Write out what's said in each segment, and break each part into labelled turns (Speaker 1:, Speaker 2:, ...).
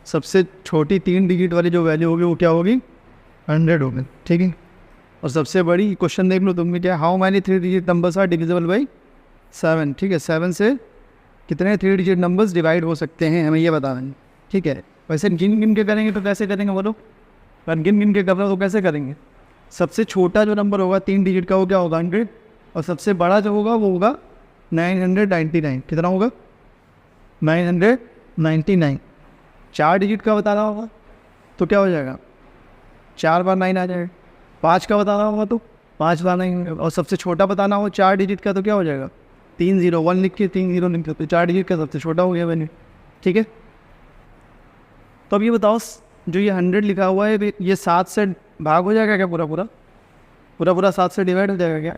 Speaker 1: सबसे छोटी 3 डिजिट वाली जो वैल्यू होगी वो क्या होगी, 100 होगी, ठीक है। और सबसे बड़ी क्वेश्चन देख लो तुम भी, क्या how many 3 digit numbers are divisible by 7, ठीक है। 7 से कितने 3 डिजिट नंबर्स डिवाइड हो सकते हैं हमें ये बताना है, ठीक है। वैसे गिन गिन के करेंगे तो कैसे करेंगे बोलो, पर गिन गिन के कर रहे हो तो कैसे करेंगे। सबसे छोटा जो नंबर होगा 3 डिजिट का वो क्या होगा 100, और सबसे बड़ा जो होगा वो होगा 999। कितना होगा 999। 4 डिजिट का बताना होगा तो क्या हो जाएगा 4 बार 9 आ जाएगा। 5 का बताना होगा तो 5 बार 9, और सबसे छोटा बताना हो 4 डिजिट का तो क्या हो जाएगा 301 लिख के 30 लिख के, तो 4 डिजिट का सबसे छोटा हो गया वैल्यू, ठीक है। तो अब ये बताओ जो ये 100 लिखा हुआ है ये 7 से भाग हो जाएगा क्या, पूरा 7 से डिवाइड हो जाएगा क्या,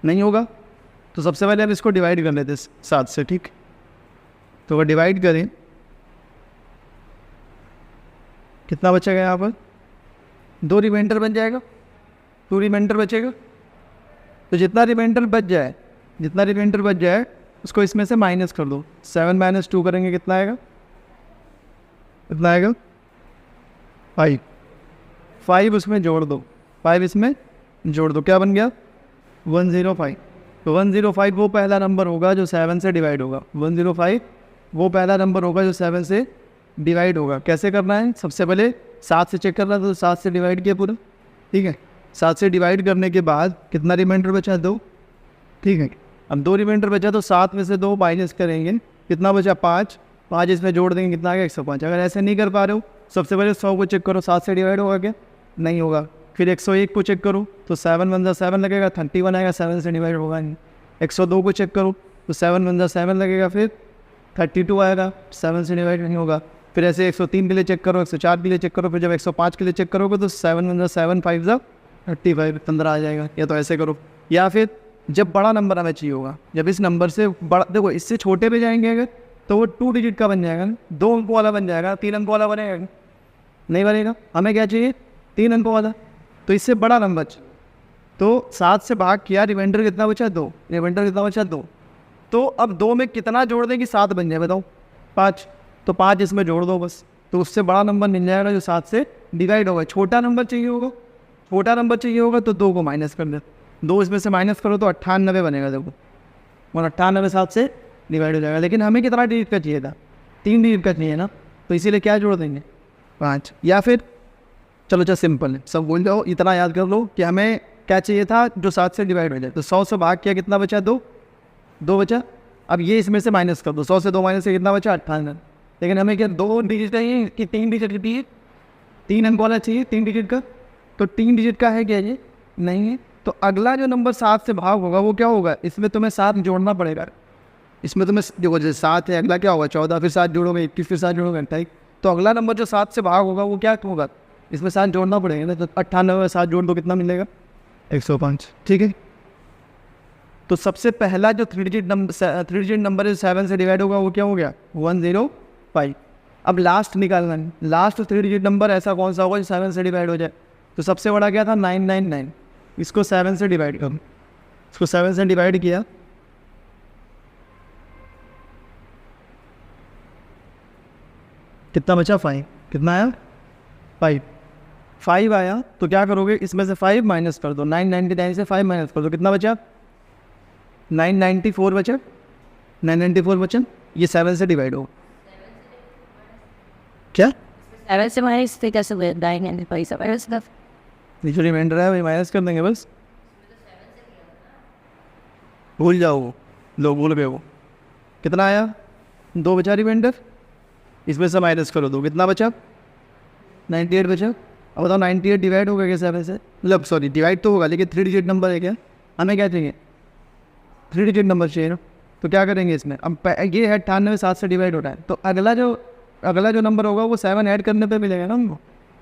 Speaker 1: नहीं होगा। तो सबसे पहले हम इसको डिवाइड कर लेते हैं 7 से, ठीक। तो अगर डिवाइड करें कितना बचेगा यहाँ पर 2 रिमाइंडर बन जाएगा, 2 रिमाइंडर बचेगा। तो जितना रिमाइंडर बच जाए उसको इसमें से माइनस कर दो। 7 - 2 करेंगे कितना आएगा 5 उसमें जोड़ दो, 5 इसमें जोड़ दो, क्या बन गया 105। तो 105 वो पहला नंबर होगा जो 7 से डिवाइड होगा। 105 वो पहला नंबर होगा जो 7 से डिवाइड होगा। कैसे करना है, सबसे पहले 7 से चेक करना, तो 7 से डिवाइड किया पूरा, ठीक है। 7 से डिवाइड करने के बाद कितना रिमाइंडर बचा 2, ठीक है। अब 2 रिमाइंडर बचा तो 7 में से 2 माइनस करेंगे, कितना बचा 5 इसमें जोड़ देंगे कितना आ गया 105। अगर ऐसे नहीं कर पा रहे हो सबसे पहले 100 को चेक करो 7 से डिवाइड होगा क्या, नहीं होगा। फिर 101 को चेक करो तो 7 × 7 लगेगा, 31 आएगा, 7 से डिवाइड होगा नहीं। 102 को चेक करो तो 7 × 7 लगेगा, फिर 32 आएगा, 7 से डिवाइड नहीं होगा। फिर ऐसे 103 के लिए चेक करो, 104 के लिए चेक करो, फिर जब 105 के लिए चेक करोगे तो 7 × 7 5 35 15 आ जाएगा। या तो ऐसे करो, या फिर जब बड़ा नंबर हमें चाहिए होगा, जब इस नंबर से बड़ा, देखो इससे छोटे पे जाएंगे अगर तो वो 2 डिजिट का बन जाएगा, 2 अंकों वाला बन जाएगा, 3 अंकों वाला बनेगा नहीं बनेगा। हमें क्या चाहिए 3 अंकों वाला, तो इससे बड़ा नंबर तो 7 से भाग किया, रिमाइंडर कितना बचा 2, रिमाइंडर कितना बचा 2। तो अब 2 में कितना जोड़ दें कि 7 बन जाए बताओ 5, तो 5 इसमें जोड़ दो बस, तो उससे बड़ा नंबर मिल जाएगा जो 7 से डिवाइड होगा। छोटा नंबर चाहिए होगा तो 2 को माइनस कर दे, 2 इसमें से माइनस करो तो 98 बनेगा, देखो और 98 7 से डिवाइड हो जाएगा। लेकिन हमें कितना डिजिट का चाहिए था 3 डिजिट का चाहिए ना, तो इसीलिए क्या जोड़ देंगे 5। या फिर चलो सिंपल है, सब बोल जाओ, इतना याद कर लो कि हमें क्या चाहिए था जो 7 से डिवाइड हो जाए। तो 100 से भाग किया कितना बचा 2 बचा। अब ये इसमें से माइनस कर दो, 100 से 2 माइनस से कितना बचा 98। लेकिन हमें क्या 2 डिजिट चाहिए कि 3 डिजिट की चाहिए, 3 अंक वाला चाहिए 3 डिजिट का, तो 3 डिजिट का है क्या ये नहीं है। तो अगला जो नंबर 7 से भाग होगा वो क्या होगा, इसमें तुम्हें 7 जोड़ना पड़ेगा। इसमें तुम्हें देखो जैसे 7 है, अगला क्या होगा 14, फिर 7 जोड़ोगे 21, फिर 7 जोड़ोगे 28। तो अगला नंबर जो 7 से भाग होगा वो क्या होगा, इसमें 7 जोड़ना पड़ेगा ना। तो 98 में 7 जोड़ दो कितना मिलेगा 105, ठीक है। तो सबसे पहला जो 3 डिजिट नंबर है 7 से डिवाइड होगा वो क्या हो गया 105। अब लास्ट निकालना है, लास्ट 3 डिजिट नंबर ऐसा कौन सा होगा जो 7 से डिवाइड हो जाए। तो सबसे बड़ा क्या था 999, इसको 7 से डिवाइड करो, इसको 7 से डिवाइड किया कितना बचा 5, कितना आया 5 आया। तो क्या करोगे इसमें से 5 माइनस कर दो, 999 से 5 माइनस कर दो कितना बचा 994 बचा, 994 बचा। ये 7 से डिवाइड हो क्या
Speaker 2: 7 से माइनस से कैसे हुए 995 से माइनस कर,
Speaker 1: ये जो रिमाइंडर है वही माइनस कर देंगे बस, भूल जाओ लो भूल गए वो। कितना आया 2 बचा रिमाइंडर, इसमें से माइनस करो 2 कितना बचा 98 बचा। अब बताओ 98 डिवाइड होगा क्या 7 से, मतलब सॉरी डिवाइड तो होगा लेकिन 3 डिजिट नंबर है क्या, हमें क्या चाहिए 3 डिजिट नंबर चाहिए ना। तो क्या करेंगे इसमें, अब ये है 98 7 से डिवाइड हो रहा है, तो अगला जो नंबर होगा वो 7 ऐड करने पे मिलेगा ना हमको।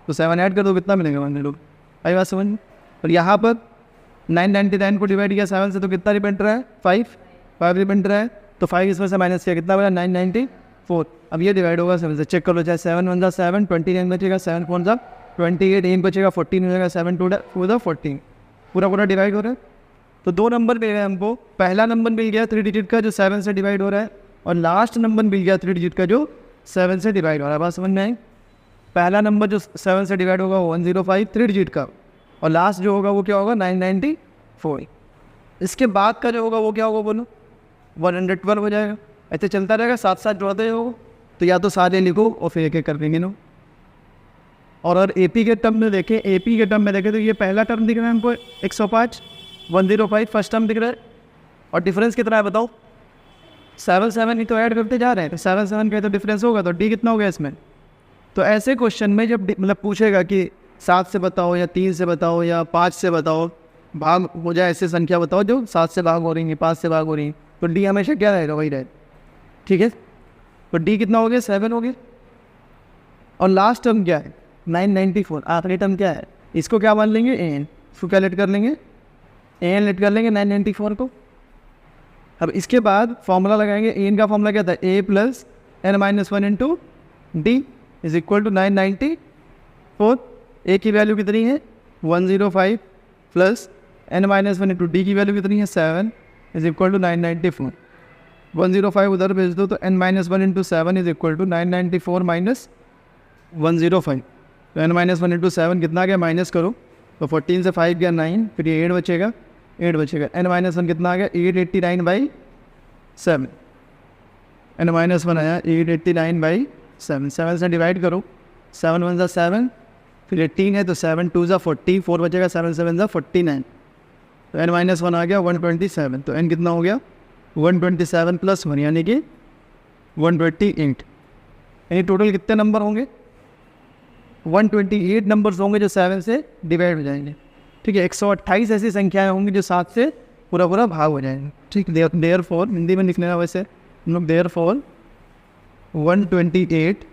Speaker 1: तो 7 ऐड कर दो कितना मिलेगा मान लो, आई बात समझ में। और यहाँ पर 999 को डिवाइड किया 7 से तो कितना रिमाइंडर है 5 रिमाइंडर है, तो 5 इसमें से माइनस किया कितना बचा 994। अब ये डिवाइड होगा 7 से, चेक कर लो चाहे 7 1 7 29 बचेगा, 7 4 28 1 बचेगा 14 हो जाएगा, 7 2 4 14 पूरा डिवाइड हो रहा है। तो 2 नंबर मिल गए हमको, पहला नंबर मिल गया 3 डिजिट का जो 7 से डिवाइड हो रहा है, और लास्ट नंबर मिल गया 3 डिजिट का जो 7 से डिवाइड हो रहा है, बात समझ में आई। पहला नंबर जो 7 से डिवाइड होगा वो 105 3 डिजिट का, और लास्ट जो होगा वो क्या होगा 994। इसके बाद का जो होगा वो क्या होगा बोलो, 112 हो जाएगा। ऐसे चलता रहेगा, साथ साथ जोड़ते हो, तो या तो सारे लिखो और फिर एक एक कर देंगे नो। और अगर एपी के टर्म में देखें, एपी के टर्म में देखें तो ये पहला टर्म दिख रहा है हमको 105, 105 फर्स्ट टर्म दिख रहा है, और डिफरेंस कितना है बताओ, 7 ही तो ऐड करते जा रहे हैं, तो 7 का तो डिफरेंस होगा, तो डी कितना हो गया इसमें। तो ऐसे क्वेश्चन में जब मतलब पूछेगा कि 7 से बताओ या 3 से बताओ या 5 से बताओ, भाग हो जाए ऐसे संख्या बताओ जो 7 से भाग हो रही है, 5 से भाग हो रही है, तो डी हमेशा क्या रहेगा, वही रहेगा। ठीक है, तो डी कितना हो गया 7 हो गया। और लास्ट टर्म क्या है 994, आखिरी टर्म क्या है, इसको क्या मान लेंगे एन, इसको क्या लेट कर लेंगे एन लेट कर लेंगे 994 को। अब इसके बाद फॉर्मूला लगाएंगे, एन का फॉर्मूला क्या था, A plus N minus 1 into D is equal to 994। A की वैल्यू कितनी है 105 plus N minus 1 into D की वैल्यू कितनी है 7 इज इक्वल टू 994। 105 उधर भेज दो तो n minus 1 into 7 is equal to 994 minus 105। तो n माइनस 1 इंटू 7 कितना गया, माइनस करो तो 14 से 5 गया 9, फिर ये 8 बचेगा, 8 बचेगा। n माइनस 1 कितना आ गया 889 बाई 7, n माइनस 1 आया 889 बाई 7, 7 से डिवाइड करो, 7 1 7, फिर 18 है तो 7 2 40, 4 बचेगा, 7 7 49, तो n माइनस 1 आ गया 127। तो n कितना हो गया 127 प्लस 1 यानी कि 128। यानी टोटल कितने नंबर होंगे 128 नंबर्स होंगे जो 7 से डिवाइड हो जाएंगे। ठीक है, 128 ऐसी संख्याएं होंगी जो 7 से पूरा पूरा भाग हो जाएंगे। ठीक, देयर फॉर हिंदी में लिखने का वैसे हम लोग there for 128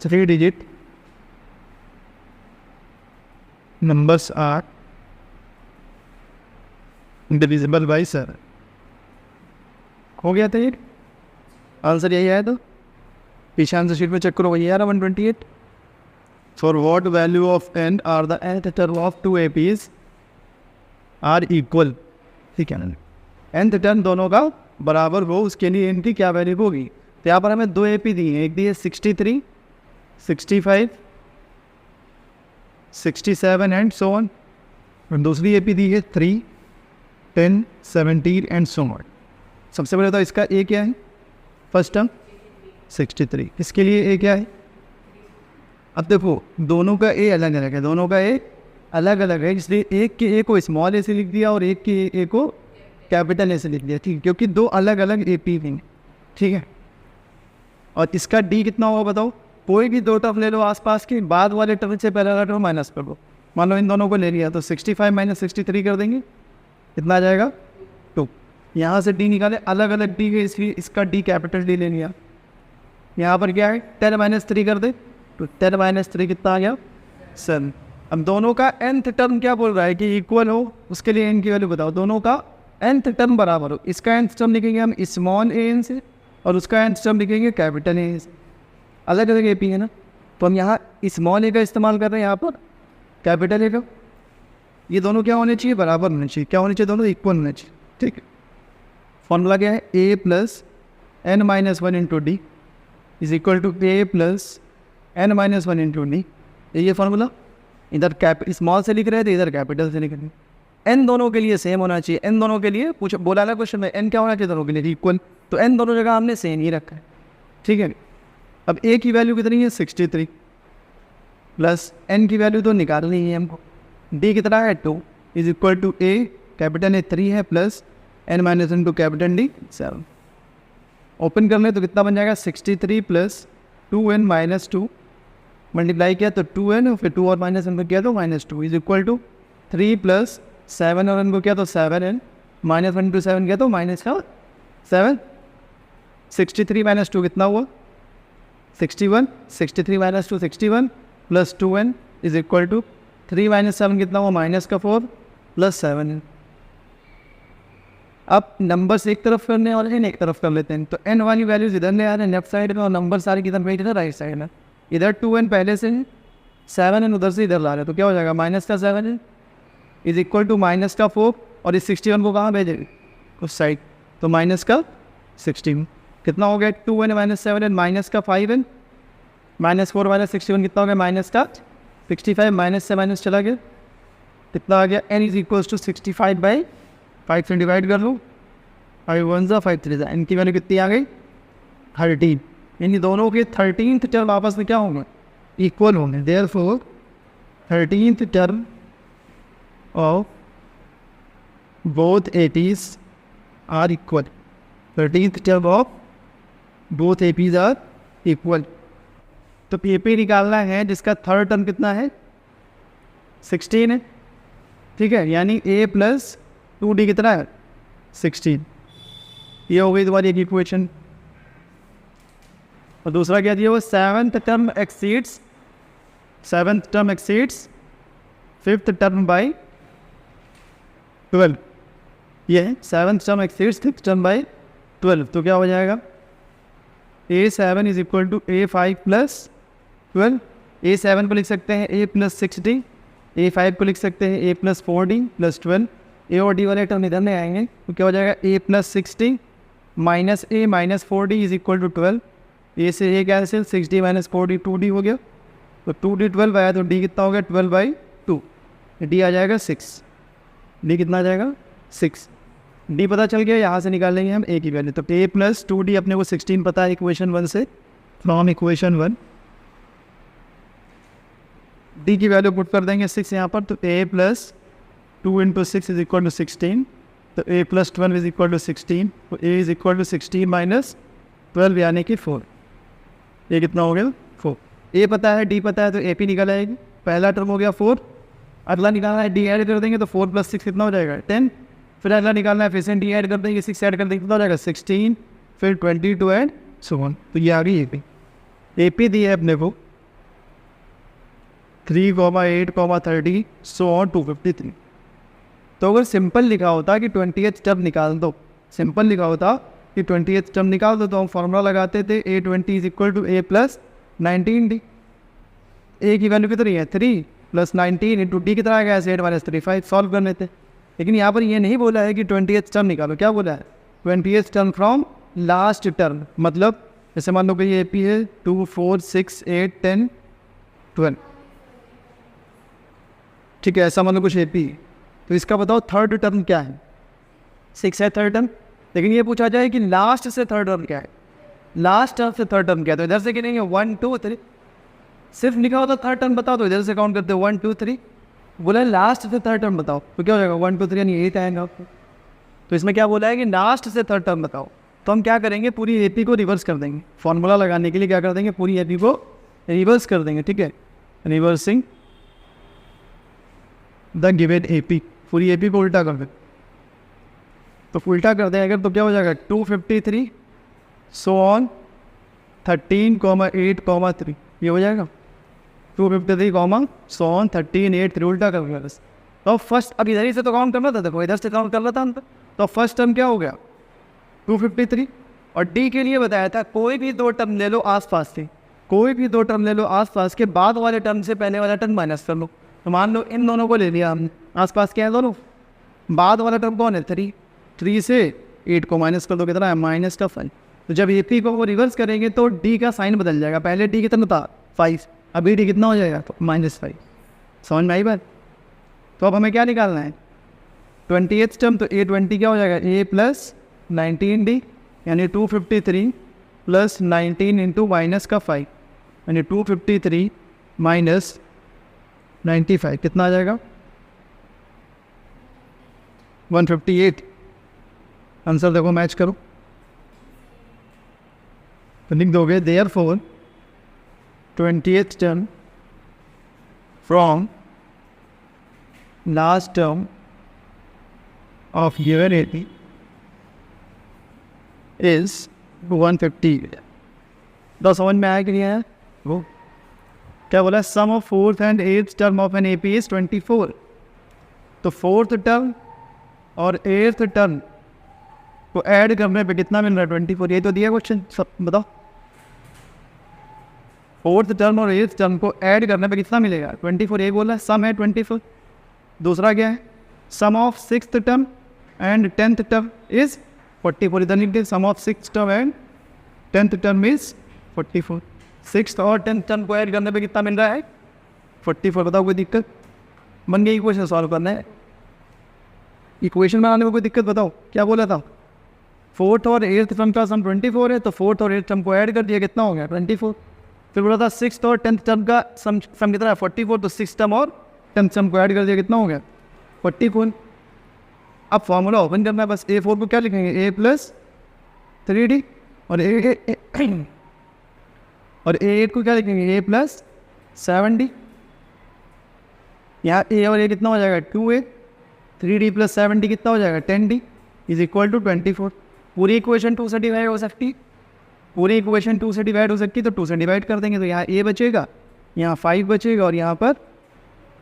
Speaker 1: 3 digit numbers are divisible by 7। हो गया था ये आंसर, यही आया। तो पीछे आंसर शीट में चेक करो, वही आ रहा 128। For what value of N are the nth term of 2 APs are equal. ठीक है ना, nth टर्म दोनों का बराबर हो उसके लिए n की क्या वैल्यू होगी। तो यहाँ पर हमें 2 AP दी हैं, एक दी है 63, 65, 67 एंड सो ऑन, और दूसरी AP दी है 3, 10, 17 एंड सो ऑन। सबसे पहले तो इसका ए क्या है, फर्स्ट टर्म 63, इसके लिए ए क्या है। अब देखो दोनों का ए अलग अलग है, दोनों का ए अलग अलग है, इसलिए एक के ए को स्मॉल ए से लिख दिया और एक के ए को कैपिटल ए से लिख दिया। ठीक, क्योंकि दो अलग अलग ए पी हैं। ठीक है, और इसका डी कितना होगा बताओ, कोई भी दो टर्म ले लो आसपास के, बाद वाले टर्म से पहले वाला टर्म माइनस कर दो। मान लो इन दोनों को ले लिया तो 65 माइनस 63 कर देंगे, कितना आ जाएगा 2। यहाँ से डी निकाले, अलग अलग डी है इसलिए इसका डी कैपिटल डी ले लिया। यहाँ पर क्या है 10 माइनस 3 कर दे, तो 10 माइनस 3 कितना आ गया 7। अब दोनों का nth टर्म क्या बोल रहा है कि इक्वल हो, उसके लिए n की वैल्यू बताओ। दोनों का nth टर्म बराबर हो, इसका nth टर्म लिखेंगे हम स्मॉल ए एन से और उसका nth टर्म लिखेंगे कैपिटल ए से। अलग अलग ए पी है ना, तो हम यहाँ स्मॉल ए का इस्तेमाल कर रहे हैं, यहाँ पर कैपिटल ए का। ये दोनों क्या होने चाहिए, बराबर होने चाहिए। क्या होने चाहिए, दोनों इक्वल होने चाहिए। ठीक है, फॉर्मूला क्या है, A plus N minus 1 into D is equal to A plus N minus 1 into D. ये फॉर्मूला इधर स्मॉल से लिख रहे थे, इधर कैपिटल से लिख रहे हैं। एन दोनों के लिए सेम होना चाहिए, एन दोनों के लिए पूछ बोला ना क्वेश्चन में, एन क्या होना चाहिए दोनों के लिए इक्वल, तो एन दोनों जगह हमने सेम ही रखा है। ठीक है, अब ए की वैल्यू कितनी है 63 प्लस एन की वैल्यू तो निकालनी है हमको, डी कितना है 2 is equal to a capital A 3 है plus N minus into capital D 7। Open कर ले तो कितना बन जाएगा 63 प्लस 2n माइनस 2 मल्टीप्लाई किया तो 2n और फिर 2 और माइनस n को किया तो -2 इज इक्वल टू 3 प्लस 7 और n को किया तो 7n माइनस 1 इंटू 7 किया तो -7। 63 माइनस 2 कितना हुआ 61, 63 minus 2 61 plus 2n is equal to 3 minus 7 कितना हुआ -4 प्लस 7n। अब नंबर्स एक तरफ करने वाले हैं, एक तरफ कर लेते हैं। तो n वाली वैल्यूज इधर ले आ रहे हैं लेफ्ट साइड में, और नंबर सारे किधर भेज रहे हैं राइट साइड में। इधर 2n पहले से है, 7n उधर से इधर ला रहे हैं, तो क्या हो जाएगा माइनस का 7n is equal to minus का 4, और इस 61 को कहाँ भेजेंगे उस साइड, तो माइनस का 16। कितना हो गया 2n माइनस 7n माइनस का 5n माइनस 4 माइनस 61 कितना हो गया माइनस का 65 माइनस से माइनस चला गया कितना आ गया n इज इक्वल्स टू 65/5 से डिवाइड कर लो 5 1 जा 5 3 जा n की वैल्यू कितनी आ गई 13 इन दोनों के 13th टर्म आपस में क्या होंगे इक्वल होंगे therefore 13th term of both APs are equal 13th term of both APs are equal तो AP निकालना है जिसका थर्ड टर्म कितना है 16 है ठीक है यानी A प्लस 2D कितना है 16 ये हो गई तुम्हारी एक इक्वेशन और दूसरा क्या दिया वो seventh term exceeds fifth term by 12 ये है seventh term exceeds fifth term by 12 तो क्या हो जाएगा A7 is equal to A5 plus 12 A7 को लिख सकते हैं A प्लस 6D A5 को लिख सकते हैं A plus 4D plus 12 A और D वाले टर्म इधर नहीं आएंगे तो क्या हो जाएगा A plus 6D minus A minus 4D is equal to 12 A से A cancel 6D minus 4D 2D हो गया तो 2D 12 आया तो D कितना हो गया 12/2 D आ जाएगा 6 D कितना आ जाएगा 6 D पता चल गया यहाँ से निकाल लेंगे हम A की वैल्यू तो A प्लस 2D अपने को 16 पता है इक्वेशन 1 से फ्रॉम इक्वेशन 1 D की वैल्यू पुट कर देंगे 6 यहाँ पर तो A plus 2 into 6 is equal to 16 तो A plus 12 is equal to 16 तो A is equal to 16 minus 12 यानी कि 4 ये कितना हो गया 4 A पता है D पता है तो AP निकल आएगी पहला टर्म हो गया 4 अगला निकालना है D ऐड कर देंगे तो 4 प्लस 6 कितना हो जाएगा 10 फिर अगला निकालना है फिर से D ऐड कर देंगे 6 ऐड कर देंगे कितना हो जाएगा 16 फिर 22 एंड सो ऑन तो ये आ गई AP AP दी है अपने को 3,8,30 सो ऑन 253 तो अगर सिंपल लिखा होता कि 20th टर्म निकाल दो सिंपल लिखा होता कि 20th टर्म निकाल दो तो हम फॉर्मूला लगाते थे A20 is equal to A plus 19D A की वैल्यू कितनी है 3 प्लस 19 इंटू D कितना आएगा 8 माइनस 3 5 सॉल्व करने थे लेकिन यहाँ पर ये नहीं बोला है कि 20th टर्म निकालो क्या बोला है 20th term from last term मतलब जैसे मान लो कि ये AP है 2 4 6 8 10 12 ठीक है ऐसा मान लो कुछ AP तो इसका बताओ थर्ड टर्म क्या है 6 है थर्ड टर्म लेकिन ये पूछा जाए कि लास्ट से थर्ड टर्म क्या है लास्ट टर्म से थर्ड टर्म क्या है तो इधर से गिनेंगे 1 2 3 सिर्फ लिखा होता थर्ड टर्म बताओ तो इधर से काउंट करते 1 2 3 बोला लास्ट से थर्ड टर्म बताओ तो क्या हो जाएगा 1 2 3 यानी 8 आएगा आपको तो इसमें क्या बोला है कि लास्ट से थर्ड टर्म बताओ तो हम क्या करेंगे पूरी AP को रिवर्स कर देंगे फॉर्मूला लगाने के लिए क्या कर देंगे पूरी AP को रिवर्स कर देंगे ठीक है रिवर्सिंग द गिवन AP पूरी AP को उल्टा कर दें तो उल्टा कर दें अगर तो क्या हो जाएगा 253 सो ऑन 13,8,3 ये हो जाएगा 253 सो ऑन 13 8 3 उल्टा कर दिया बस तो फर्स्ट अब इधर ही से तो काउंट करना था देखो इधर से काउंट कर रहा था अंदर तो फर्स्ट टर्म क्या हो गया 253 और D के लिए बताया था कोई भी दो टर्म ले लो आसपास से कोई भी दो टर्म ले लो आसपास के बाद वाले टर्म से पहले वाला टर्म माइनस कर लो तो मान लो इन दोनों को ले लिया हमने आसपास क्या है दोनों बाद वाला टर्म कौन है 3 से 8 को माइनस कर दो कितना है माइनस का 5 तो जब AP को वो रिवर्स करेंगे तो D का साइन बदल जाएगा पहले D कितना था 5 अभी D कितना हो जाएगा तो -5 समझ में आई बात तो अब हमें क्या निकालना है 20th टर्म तो A20 क्या हो जाएगा A प्लस 19D यानी 253 प्लस 19 इंटू माइनस का 5 यानी 253 माइनस 95 कितना आ जाएगा 158 आंसर देखो मैच करो तो लिख दोगे therefore 20th term from last term of given AP is 150 तो समझ में आया कि नहीं आया वो क्या बोला sum of 4th and 8th term of N AP is 24 तो 4th टर्म और 8th टर्म को ऐड करने पे कितना मिल रहा है 24 ये तो दिया क्वेश्चन सब बताओ 4th टर्म और 8th टर्म को ऐड करने पे कितना मिलेगा 24 ये बोला सम है 24 दूसरा क्या है sum of 6th term and 10th term is 44 इधर लिख दे sum of 6th term and 10th term is 44, 6th और 10th टर्म को ऐड करने पे कितना मिल रहा है 44। बताओ कोई दिक्कत? बन गई इक्वेशन, सॉल्व करना है। इक्वेशन बनाने में कोई दिक्कत बताओ? क्या बोला था? 4th और 8th टर्म का सम 24 है, तो 4th और 8th टर्म को ऐड कर दिया, कितना हो गया 24। फिर बोला था 6th और 10th टर्म का सम कितना है 44, तो 6th टर्म और 10th टर्म को ऐड कर दिया, कितना हो गया 44। अब फॉर्मूला ओपन करना है बस। A4 को क्या लिखेंगे A प्लस 3D और A8 को क्या लिखेंगे A प्लस 7D। यहाँ A और A कितना हो जाएगा 2A, 3D प्लस 7D कितना हो जाएगा 10D इज इक्वल टू 24। पूरी इक्वेशन 2 से डिवाइड हो सकती, पूरी इक्वेशन 2 से डिवाइड हो सकती, तो 2 से डिवाइड कर देंगे, तो यहाँ A बचेगा, यहाँ 5 बचेगा और यहाँ पर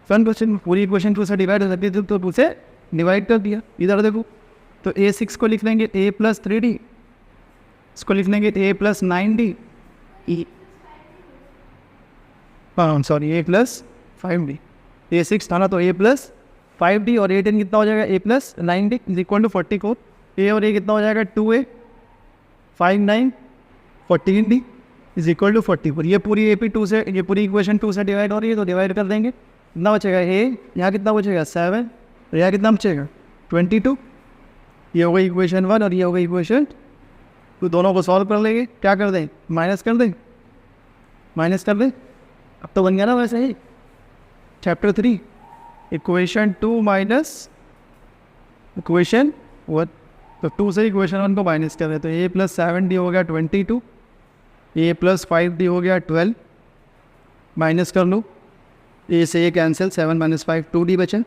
Speaker 1: 1 बचेगा। पूरी इक्वेशन 2 से डिवाइड हो सकती है तो 2 से डिवाइड कर दिया। इधर देखो, तो A6 को लिख लेंगे A प्लस 3D, इसको लिख लेंगे A प्लस 9D, हाँ sorry A plus 5D। A6 था ना, तो A प्लस 5D और A10 कितना हो जाएगा A plus 9D is equal to 44। A और A कितना हो जाएगा 2A 5 9 14D is equal to 44। ये पूरी AP 2 से, ये पूरी इक्वेशन 2 से डिवाइड हो रही है, तो डिवाइड कर देंगे, कितना बचेगा A, यहाँ कितना बचेगा 7 और यहाँ कितना बचेगा 22। ये हो गई इक्वेशन 1 और ये हो गई इक्वेशन 2। दोनों को सॉल्व कर लेंगे, क्या कर दें माइनस कर दें, माइनस कर दें। अब तो बन गया ना वैसे ही चैप्टर 3 इक्वेशन 2 माइनस इक्वेशन 1। तो 2 से इक्वेशन 1 को माइनस कर रहे, तो A प्लस 7D हो गया 22, A प्लस 5D हो गया 12, माइनस कर लो, A से A कैंसिल, 7 माइनस 5 2D बचे,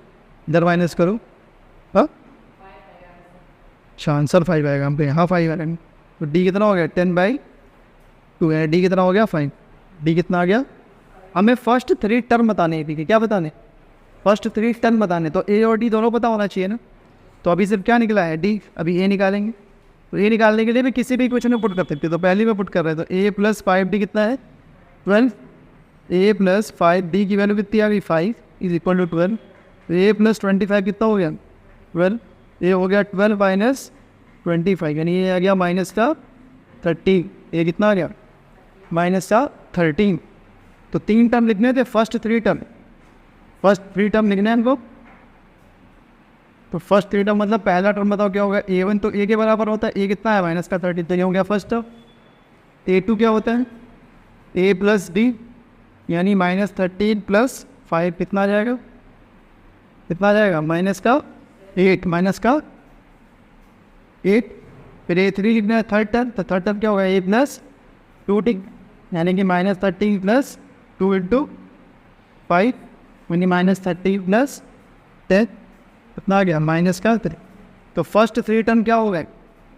Speaker 1: इधर माइनस करो, हाँ अच्छा आंसर 5 आएगा हम पे, यहाँ 5 आएगा। तो D कितना हो गया 10/2 है, D कितना हो गया 5, D कितना आ गया। हमें फर्स्ट 3 टर्म बताने हैं, ठीक है क्या बताने, फर्स्ट 3 टर्म बताने, तो A और D दोनों पता होना चाहिए ना। तो अभी सिर्फ क्या निकला है D, अभी A निकालेंगे, तो A निकालने के लिए भी किसी भी इक्वेशन में पुट कर सकते हैं, तो पहले में पुट कर रहे हैं, तो A प्लस 5D कितना है 12, A प्लस 5D की वैल्यू कितनी आ गई 5 is equal to 12। A plus 25 कितना हो गया 12, A हो गया 12 माइनस 25, यानी ये आ गया माइनस का 13, A कितना आ गया माइनस का 13। तो 3 टर्म लिखने थे, फर्स्ट 3 टर्म, फर्स्ट 3 टर्म लिखने हैं हमको। तो फर्स्ट 3 टर्म मतलब पहला टर्म बताओ क्या होगा A1, तो A के बराबर होता है, A कितना है माइनस का 13, तो ये हो गया फर्स्ट टर्म। A2 क्या होता है A प्लस D, यानी माइनस 13 प्लस 5 कितना आ जाएगा, कितना आ जाएगा माइनस का 8, माइनस का 8। फिर A3 लिखना है थर्ड टर्म, तो थर्ड टर्म क्या होगा A प्लस 2D, यानी कि माइनस 13 प्लस 2 इंटू 5, यानी माइनस 13 प्लस 10 कितना आ गया माइनस का 3। तो फर्स्ट 3 टर्म क्या हो गए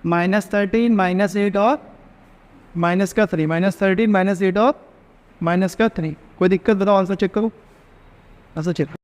Speaker 1: माइनस 13 माइनस 8 और माइनस का 3, माइनस 13 माइनस 8 और माइनस का 3। कोई दिक्कत बताओ, आंसर चेक करो, आंसर चेक।